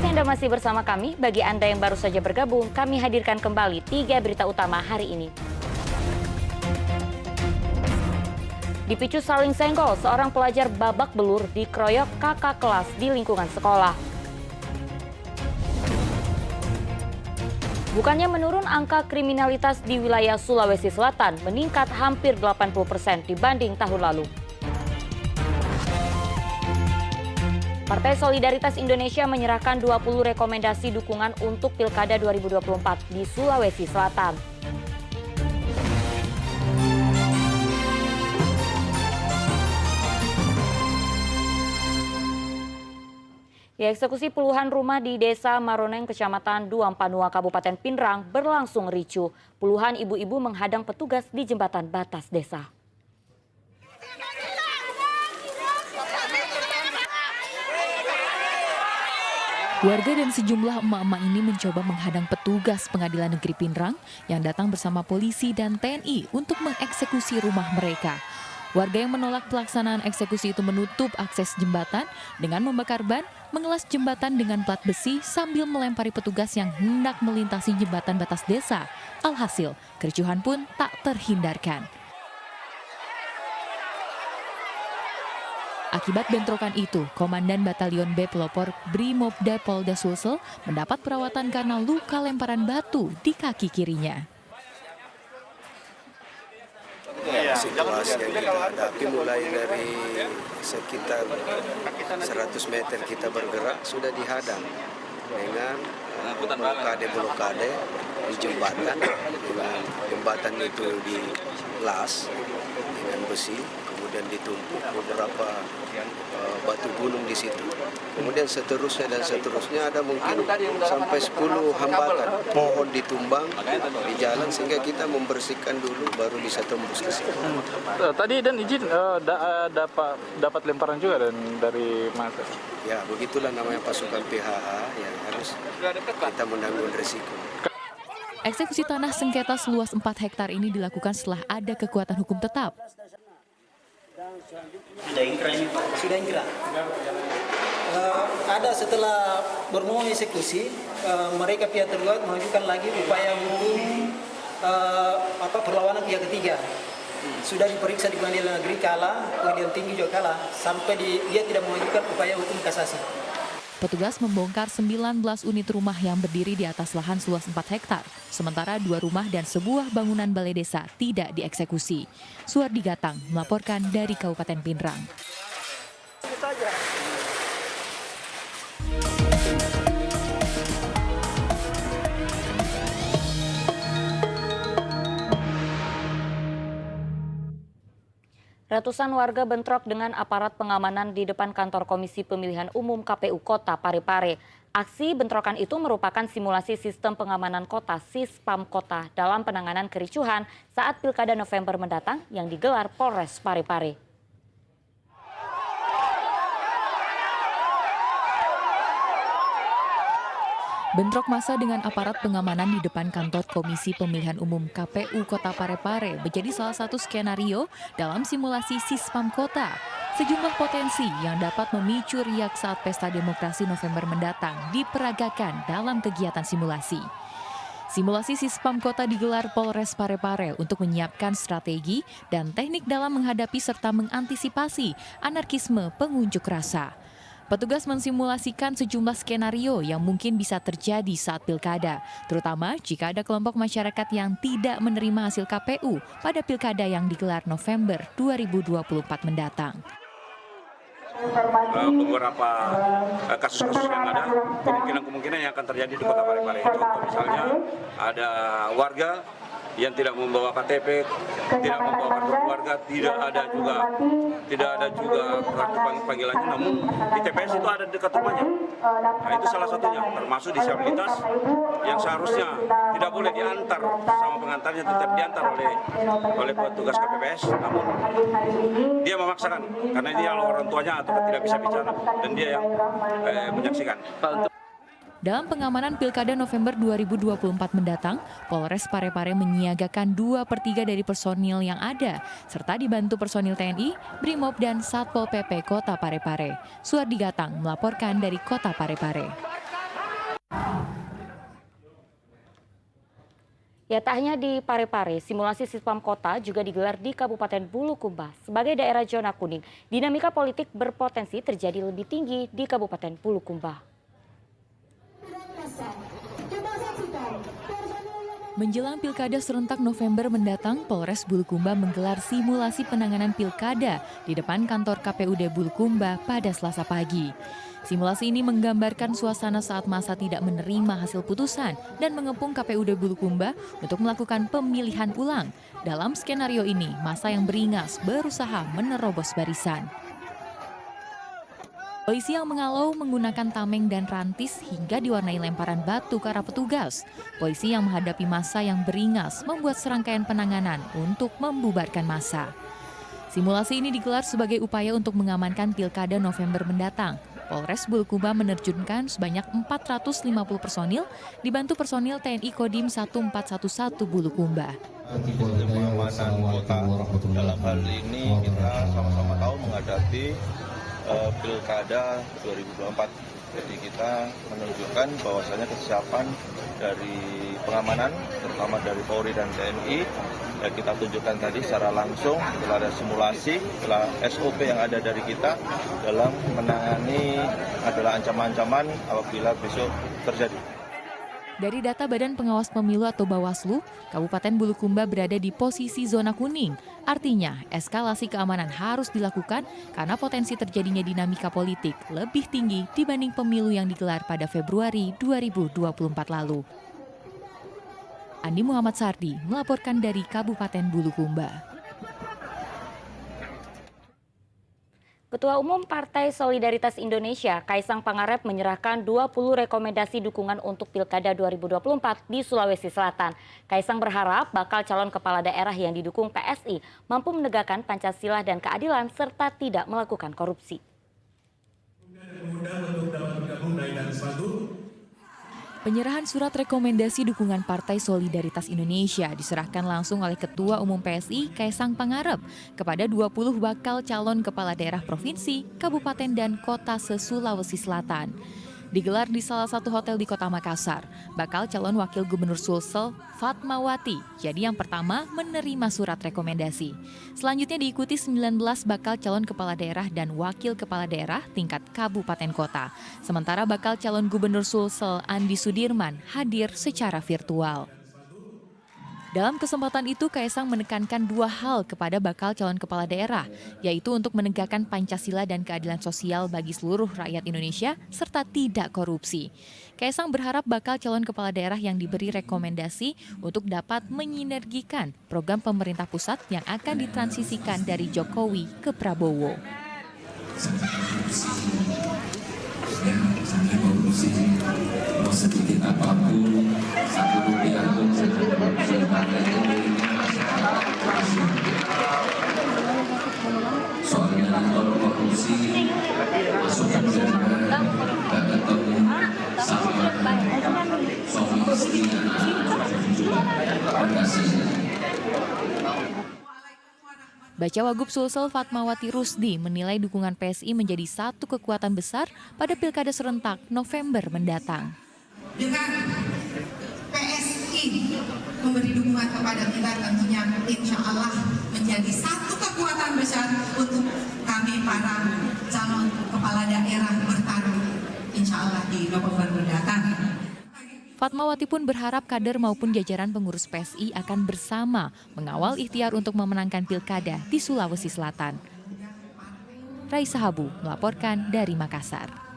kasih Anda masih bersama kami. Bagi Anda yang baru saja bergabung, kami hadirkan kembali 3 berita utama hari ini. Dipicu saling senggol, seorang pelajar babak belur dikeroyok kakak kelas di lingkungan sekolah. Bukannya menurun, angka kriminalitas di wilayah Sulawesi Selatan meningkat hampir 80% dibanding tahun lalu. Partai Solidaritas Indonesia menyerahkan 20 rekomendasi dukungan untuk Pilkada 2024 di Sulawesi Selatan. Eksekusi puluhan rumah di Desa Maroneng, Kecamatan Duampanua, Kabupaten Pinrang berlangsung ricuh. Puluhan ibu-ibu menghadang petugas di jembatan batas desa. Warga dan sejumlah emak-emak ini mencoba menghadang petugas Pengadilan Negeri Pinrang yang datang bersama polisi dan TNI untuk mengeksekusi rumah mereka. Warga yang menolak pelaksanaan eksekusi itu menutup akses jembatan dengan membakar ban, mengelas jembatan dengan plat besi sambil melempari petugas yang hendak melintasi jembatan batas desa. Alhasil, kericuhan pun tak terhindarkan. Akibat bentrokan itu, Komandan Batalion B Pelopor Brimobda Polda Sulsel mendapat perawatan karena luka lemparan batu di kaki kirinya. Situasi yang kita hadapi mulai dari sekitar 100 meter kita bergerak sudah dihadang dengan blokade di jembatan. Dengan jembatan itu dilas dengan besi, kemudian ditumpuk beberapa batu gunung di situ. Kemudian seterusnya ada mungkin sampai 10 hambatan pohon ditumbang di jalan sehingga kita membersihkan dulu baru bisa tembus ke sini. Tadi dan izin dapat lemparan juga dari masa. Ya, begitulah namanya pasukan PHH yang harus kita menanggung risiko. Eksekusi tanah sengketa seluas 4 hektar ini dilakukan setelah ada kekuatan hukum tetap. Sudah ingkrah. Ada setelah bermohon eksekusi, mereka pihak tergugat mengajukan lagi upaya hukum perlawanan pihak ketiga. Sudah diperiksa di Pengadilan Negeri kalah, Pengadilan Tinggi juga kalah, sampai dia tidak mengajukan upaya hukum kasasi. Petugas membongkar 19 unit rumah yang berdiri di atas lahan seluas 4 hektar. Sementara 2 rumah dan sebuah bangunan balai desa tidak dieksekusi. Suardi Gatang melaporkan dari Kabupaten Pinrang. Ratusan warga bentrok dengan aparat pengamanan di depan kantor Komisi Pemilihan Umum KPU Kota Parepare. Aksi bentrokan itu merupakan simulasi sistem pengamanan kota Sispam Kota dalam penanganan kericuhan saat Pilkada November mendatang yang digelar Polres Parepare. Bentrok massa dengan aparat pengamanan di depan kantor Komisi Pemilihan Umum KPU Kota Parepare menjadi salah satu skenario dalam simulasi Sispam Kota. Sejumlah potensi yang dapat memicu riak saat pesta demokrasi November mendatang diperagakan dalam kegiatan simulasi. Simulasi Sispam Kota digelar Polres Parepare untuk menyiapkan strategi dan teknik dalam menghadapi serta mengantisipasi anarkisme pengunjuk rasa. Petugas mensimulasikan sejumlah skenario yang mungkin bisa terjadi saat pilkada, terutama jika ada kelompok masyarakat yang tidak menerima hasil KPU pada pilkada yang digelar November 2024 mendatang. Beberapa kasus-kasus yang ada, kemungkinan yang akan terjadi di Kota Parepare. Contoh misalnya ada warga yang tidak membawa KTP, tidak membawa kartu keluarga, tidak ada juga kartu panggilannya, namun di TPS itu ada dekat rumahnya. Nah, itu salah satunya, termasuk disabilitas yang seharusnya tidak boleh diantar sama pengantarnya, tetap diantar oleh petugas KPPS, namun dia memaksakan karena dia orang tuanya atau tidak bisa bicara dan dia yang menyaksikan. Dalam pengamanan Pilkada November 2024 mendatang, Polres Parepare menyiagakan 2/3 dari personil yang ada, serta dibantu personil TNI, Brimob, dan Satpol PP Kota Parepare. Suardi Gatang melaporkan dari Kota Parepare. Ya, tak hanya di Parepare, simulasi Sispam Kota juga digelar di Kabupaten Bulukumba. Sebagai daerah zona kuning, dinamika politik berpotensi terjadi lebih tinggi di Kabupaten Bulukumba. Menjelang Pilkada serentak November mendatang, Polres Bulukumba menggelar simulasi penanganan Pilkada di depan kantor KPUD Bulukumba pada Selasa pagi. Simulasi ini menggambarkan suasana saat massa tidak menerima hasil putusan dan mengepung KPUD Bulukumba untuk melakukan pemilihan ulang. Dalam skenario ini, massa yang beringas berusaha menerobos barisan. Polisi yang mengalau menggunakan tameng dan rantis hingga diwarnai lemparan batu ke arah petugas. Polisi yang menghadapi massa yang beringas membuat serangkaian penanganan untuk membubarkan massa. Simulasi ini digelar sebagai upaya untuk mengamankan Pilkada November mendatang. Polres Bulukumba menerjunkan sebanyak 450 personil dibantu personil TNI Kodim 1411 Bulukumba. Sistem pengamanan kota dalam hal ini kita sama-sama tahu menghadapi Pilkada 2024. Jadi kita menunjukkan bahwasanya kesiapan dari pengamanan, terutama dari Polri dan TNI, kita tunjukkan tadi secara langsung setelah ada simulasi, setelah SOP yang ada dari kita dalam menangani adalah ancaman-ancaman apabila besok terjadi. Dari data Badan Pengawas Pemilu atau Bawaslu, Kabupaten Bulukumba berada di posisi zona kuning. Artinya, eskalasi keamanan harus dilakukan karena potensi terjadinya dinamika politik lebih tinggi dibanding pemilu yang digelar pada Februari 2024 lalu. Andi Muhammad Sardi melaporkan dari Kabupaten Bulukumba. Ketua Umum Partai Solidaritas Indonesia, Kaisang Pangarep menyerahkan 20 rekomendasi dukungan untuk Pilkada 2024 di Sulawesi Selatan. Kaisang berharap bakal calon kepala daerah yang didukung PSI mampu menegakkan Pancasila dan keadilan serta tidak melakukan korupsi. Penyerahan surat rekomendasi dukungan Partai Solidaritas Indonesia diserahkan langsung oleh Ketua Umum PSI Kaisang Pangarep kepada 20 bakal calon kepala daerah provinsi, kabupaten, dan kota se-Sulawesi Selatan. Digelar di salah satu hotel di Kota Makassar, bakal calon wakil gubernur Sulsel Fatmawati jadi yang pertama menerima surat rekomendasi. Selanjutnya diikuti 19 bakal calon kepala daerah dan wakil kepala daerah tingkat kabupaten kota. Sementara bakal calon gubernur Sulsel Andi Sudirman hadir secara virtual. Dalam kesempatan itu, Kaisang menekankan dua hal kepada bakal calon kepala daerah, yaitu untuk menegakkan Pancasila dan keadilan sosial bagi seluruh rakyat Indonesia, serta tidak korupsi. Kaisang berharap bakal calon kepala daerah yang diberi rekomendasi untuk dapat menyinergikan program pemerintah pusat yang akan ditransisikan dari Jokowi ke Prabowo. Sedikit apapun, satu rupiah pun soalnya kalau korupsi masukkan saja dan ketemu sama suami istri dan anak Baca Wagub Sulsel Fatmawati Rusdi menilai dukungan PSI menjadi satu kekuatan besar pada Pilkada serentak November mendatang. Dengan PSI memberi dukungan kepada kita tentunya insya Allah menjadi satu kekuatan besar untuk kami para calon kepala daerah bertarung insya Allah di November mendatang. Fatmawati pun berharap kader maupun jajaran pengurus PSI akan bersama mengawal ikhtiar untuk memenangkan Pilkada di Sulawesi Selatan. Raisa Habu melaporkan dari Makassar.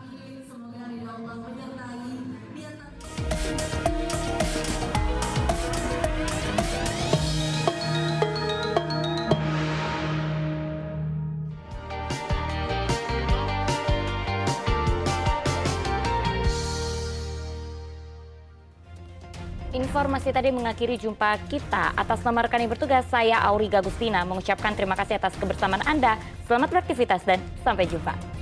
Informasi tadi mengakhiri jumpa kita. Atas nama rekan yang bertugas, saya Auri Gagustina mengucapkan terima kasih atas kebersamaan Anda. Selamat beraktivitas dan sampai jumpa.